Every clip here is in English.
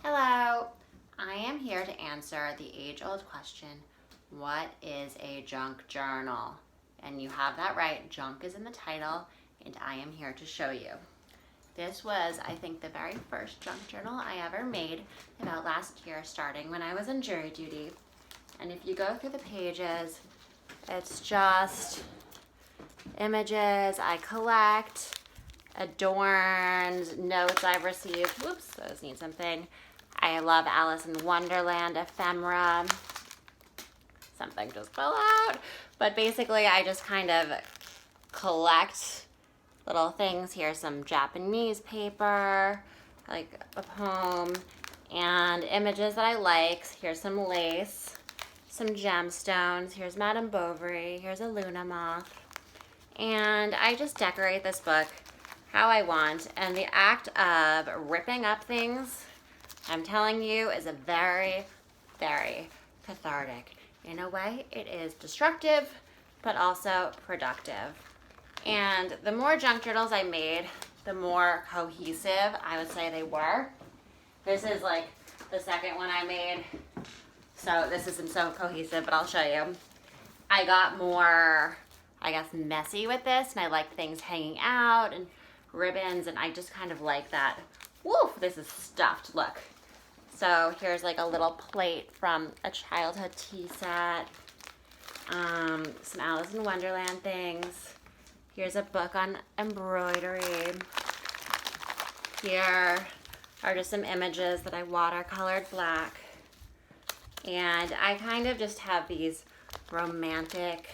Hello, I am here to answer the age-old question, what is a junk journal? And you have that right, junk is in the title, and I am here to show you. This was, I think, the very first junk journal I ever made about last year, starting when I was in jury duty. And if you go through the pages, it's just images I collect, adorned, notes I've received. Whoops, those need something. I love Alice in Wonderland ephemera. Something just fell out. But basically, I just kind of collect little things. Here's some Japanese paper, like a poem, and images that I like. Here's some lace, some gemstones. Here's Madame Bovary. Here's a Luna moth. And I just decorate this book how I want. And the act of ripping up things, I'm telling you, is a very, very cathartic. In a way, it is destructive, but also productive. And the more junk journals I made, the more cohesive I would say they were. This is like the second one I made, so this isn't so cohesive, but I'll show you. I got more, I guess, messy with this, and I like things hanging out and ribbons, and I just kind of like that. Woo, this is stuffed, look. So here's like a little plate from a childhood tea set, some Alice in Wonderland things. Here's a book on embroidery. Here are just some images that I watercolored black. And I kind of just have these romantic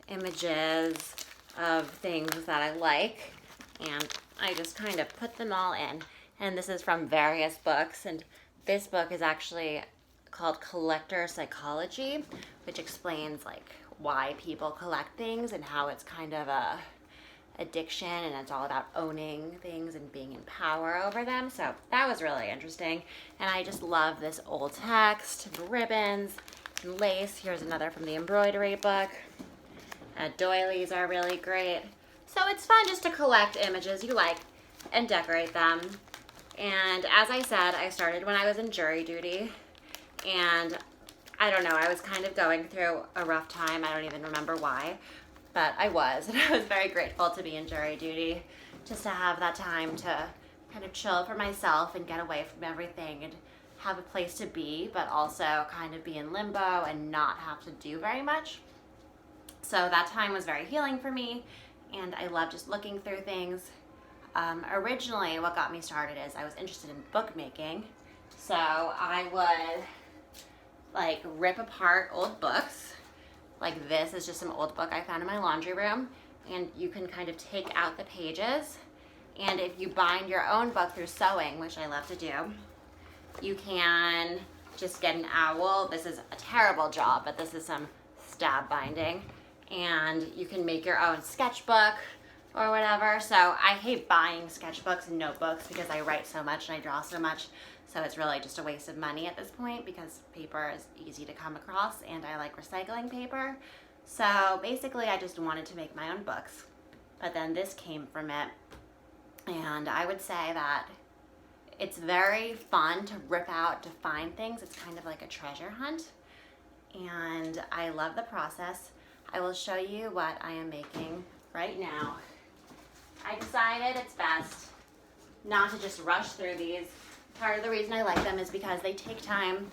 images of things that I like, and I just kind of put them all in. And this is from various books, and this book is actually called Collector Psychology, which explains like why people collect things and how it's kind of a addiction, and it's all about owning things and being in power over them. So that was really interesting. And I just love this old text, and ribbons, and lace. Here's another from the embroidery book. Doilies are really great. So it's fun just to collect images you like and decorate them. And as I said, I started when I was in jury duty, and I don't know, I was kind of going through a rough time. I don't even remember why, but I was, and I was very grateful to be in jury duty, just to have that time to kind of chill for myself and get away from everything and have a place to be, but also kind of be in limbo and not have to do very much. So that time was very healing for me, and I love just looking through things. Originally, what got me started is I was interested in bookmaking. So I would like rip apart old books. Like this is just some old book I found in my laundry room, and you can kind of take out the pages. And if you bind your own book through sewing, which I love to do, you can just get an owl. This is a terrible job, but this is some stab binding. And you can make your own sketchbook or whatever. So I hate buying sketchbooks and notebooks because I write so much and I draw so much. So it's really just a waste of money at this point because paper is easy to come across, and I like recycling paper. So basically I just wanted to make my own books, but then this came from it. And I would say that it's very fun to rip out, to find things. It's kind of like a treasure hunt, and I love the process. I will show you what I am making right now. I decided it's best not to just rush through these. Part of the reason I like them is because they take time.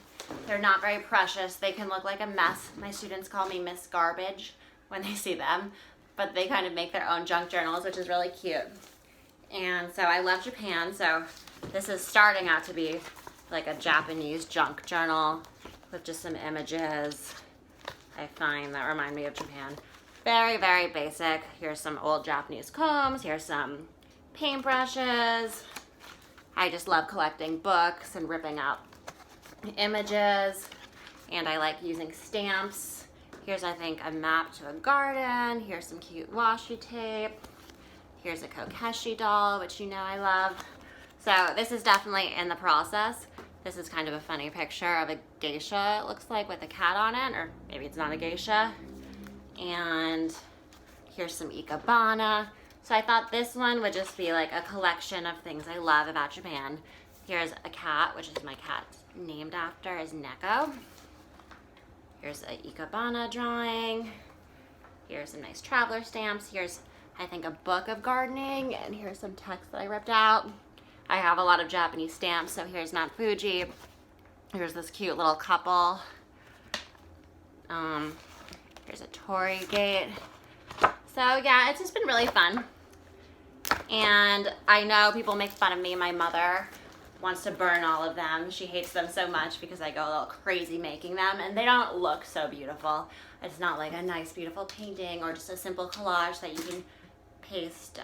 They're not very precious. They can look like a mess. My students call me Miss Garbage when they see them, but they kind of make their own junk journals, which is really cute. And so I love Japan, so this is starting out to be like a Japanese junk journal with just some images I find that remind me of Japan. Very, very basic. Here's some old Japanese combs. Here's some paintbrushes. I just love collecting books and ripping out images. And I like using stamps. Here's, I think, a map to a garden. Here's some cute washi tape. Here's a Kokeshi doll, which you know I love. So this is definitely in the process. This is kind of a funny picture of a geisha, it looks like, with a cat on it, or maybe it's not a geisha. And here's some ikebana. So I thought this one would just be like a collection of things I love about Japan. Here's a cat, which is my cat named after, is Neko. Here's a Ikebana drawing. Here's some nice traveler stamps. Here's, I think, a book of gardening, and here's some text that I ripped out. I have a lot of Japanese stamps, so here's Mount Fuji. Here's this cute little couple. Here's a Torii Gate. So yeah, it's just been really fun. And I know people make fun of me. My mother wants to burn all of them. She hates them so much because I go a little crazy making them, and they don't look so beautiful. It's not like a nice, beautiful painting or just a simple collage that you can paste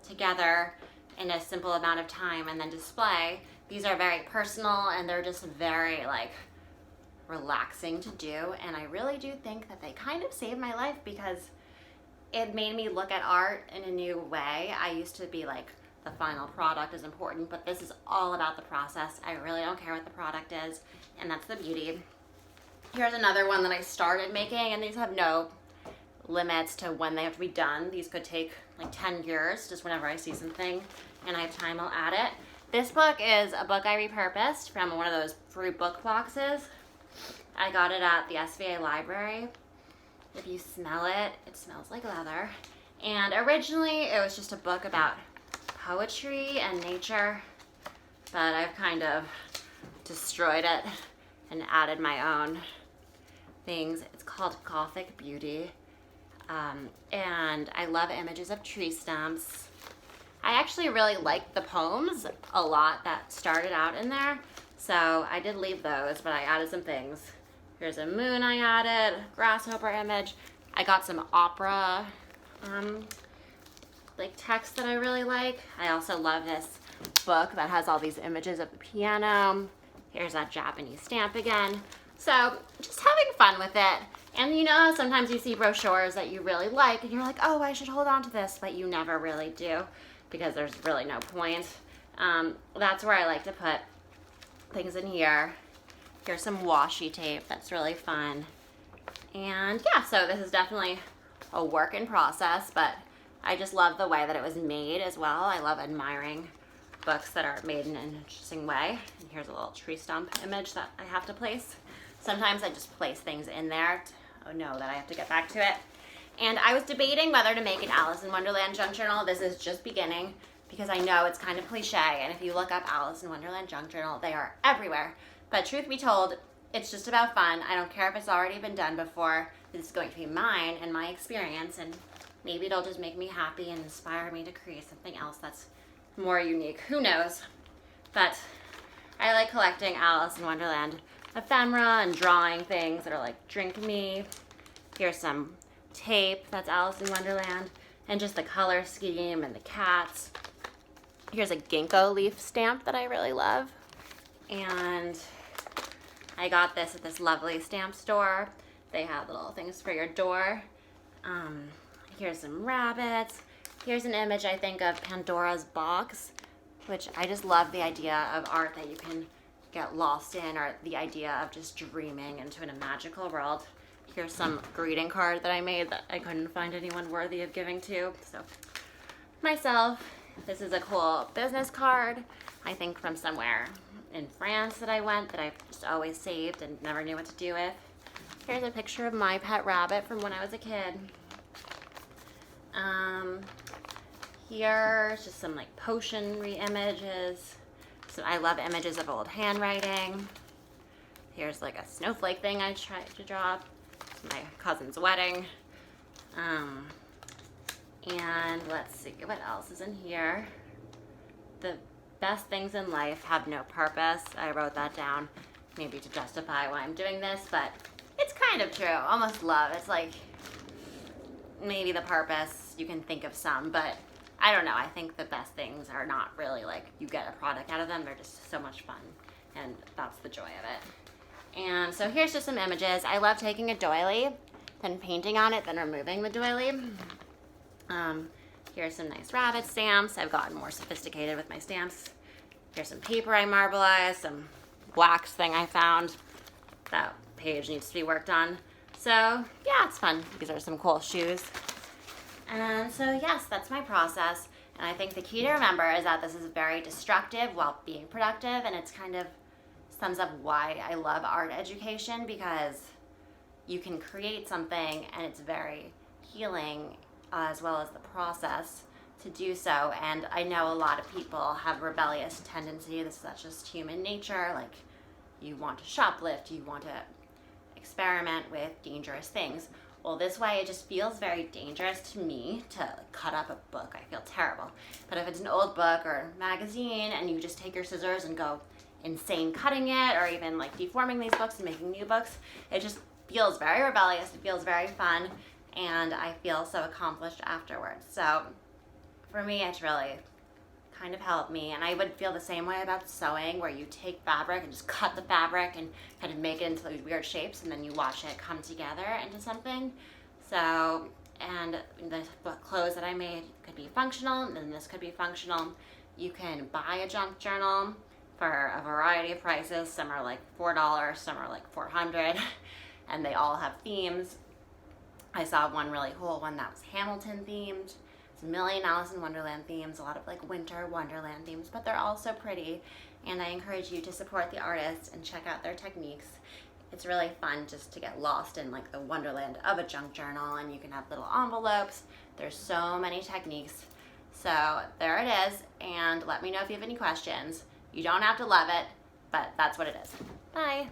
together in a simple amount of time and then display. These are very personal, and they're just very like relaxing to do, and I really do think that they kind of saved my life because it made me look at art in a new way. I used to be like, the final product is important, but this is all about the process. I really don't care what the product is, and that's the beauty. Here's another one that I started making, and these have no limits to when they have to be done. These could take like 10 years, just whenever I see something and I have time, I'll add it. This book is a book I repurposed from one of those free book boxes. I got it at the SVA library. If you smell it, it smells like leather. And originally it was just a book about poetry and nature, but I've kind of destroyed it and added my own things. It's called Gothic Beauty. And I love images of tree stumps. I actually really liked the poems a lot that started out in there, so I did leave those, but I added some things. Here's a moon I added, grasshopper image. I got some opera like text that I really like. I also love this book that has all these images of the piano. Here's that Japanese stamp again. So just having fun with it. And you know, sometimes you see brochures that you really like and you're like, oh, I should hold on to this, but you never really do because there's really no point. That's where I like to put things in here. Here's some washi tape that's really fun. And yeah, so this is definitely a work in process, but I just love the way that it was made as well. I love admiring books that are made in an interesting way. And here's a little tree stump image that I have to place. Sometimes I just place things in there to know that I have to get back to it. And I was debating whether to make an Alice in Wonderland junk journal. This is just beginning because I know it's kind of cliche, and if you look up Alice in Wonderland junk journal, they are everywhere. But truth be told, it's just about fun. I don't care if it's already been done before. This is going to be mine and my experience, and maybe it'll just make me happy and inspire me to create something else that's more unique. Who knows? But I like collecting Alice in Wonderland ephemera and drawing things that are like Drink Me. Here's some tape that's Alice in Wonderland, and just the color scheme and the cats. Here's a ginkgo leaf stamp that I really love. And I got this at this lovely stamp store. They have little things for your door. Here's some rabbits. Here's an image, I think, of Pandora's box, which I just love the idea of art that you can get lost in, or the idea of just dreaming into a magical world. Here's some greeting card that I made that I couldn't find anyone worthy of giving to, so myself. This is a cool business card, I think from somewhere in France that I went that I've just always saved and never knew what to do with. Here's a picture of my pet rabbit from when I was a kid. Here's just some like potion-y images. So I love images of old handwriting. Here's like a snowflake thing I tried to draw. My cousin's wedding. And let's see what else is in here. The best things in life have no purpose. I wrote that down maybe to justify why I'm doing this, but it's kind of true. Almost love. It's like maybe the purpose, you can think of some, but I don't know. I think the best things are not really like you get a product out of them. They're just so much fun, and that's the joy of it. And so here's just some images. I love taking a doily, then painting on it, then removing the doily. Here's some nice rabbit stamps. I've gotten more sophisticated with my stamps. Here's some paper I marbleized, some wax thing I found. That page needs to be worked on. So yeah, it's fun. These are some cool shoes. And so yes, that's my process. And I think the key to remember is that this is very destructive while being productive, and it's kind of sums up why I love art education, because you can create something and it's very healing, as well as the process to do so. And I know a lot of people have rebellious tendencies. That's just human nature. Like, you want to shoplift, you want to experiment with dangerous things. Well, this way it just feels very dangerous to me to cut up a book. I feel terrible. But if it's an old book or magazine and you just take your scissors and go insane cutting it, or even like deforming these books and making new books, it just feels very rebellious. It feels very fun, and I feel so accomplished afterwards. So for me, it's really kind of helped me. And I would feel the same way about sewing, where you take fabric and just cut the fabric and kind of make it into these weird shapes, and then you watch it come together into something. So, and the clothes that I made could be functional, and then this could be functional. You can buy a junk journal for a variety of prices. Some are like $4, some are like $400, and they all have themes. I saw one really cool one that was Hamilton themed. It's a million Alice in Wonderland themes, a lot of like winter Wonderland themes, but they're all so pretty. And I encourage you to support the artists and check out their techniques. It's really fun just to get lost in like the wonderland of a junk journal, and you can have little envelopes. There's so many techniques. So there it is, and let me know if you have any questions. You don't have to love it, but that's what it is. Bye.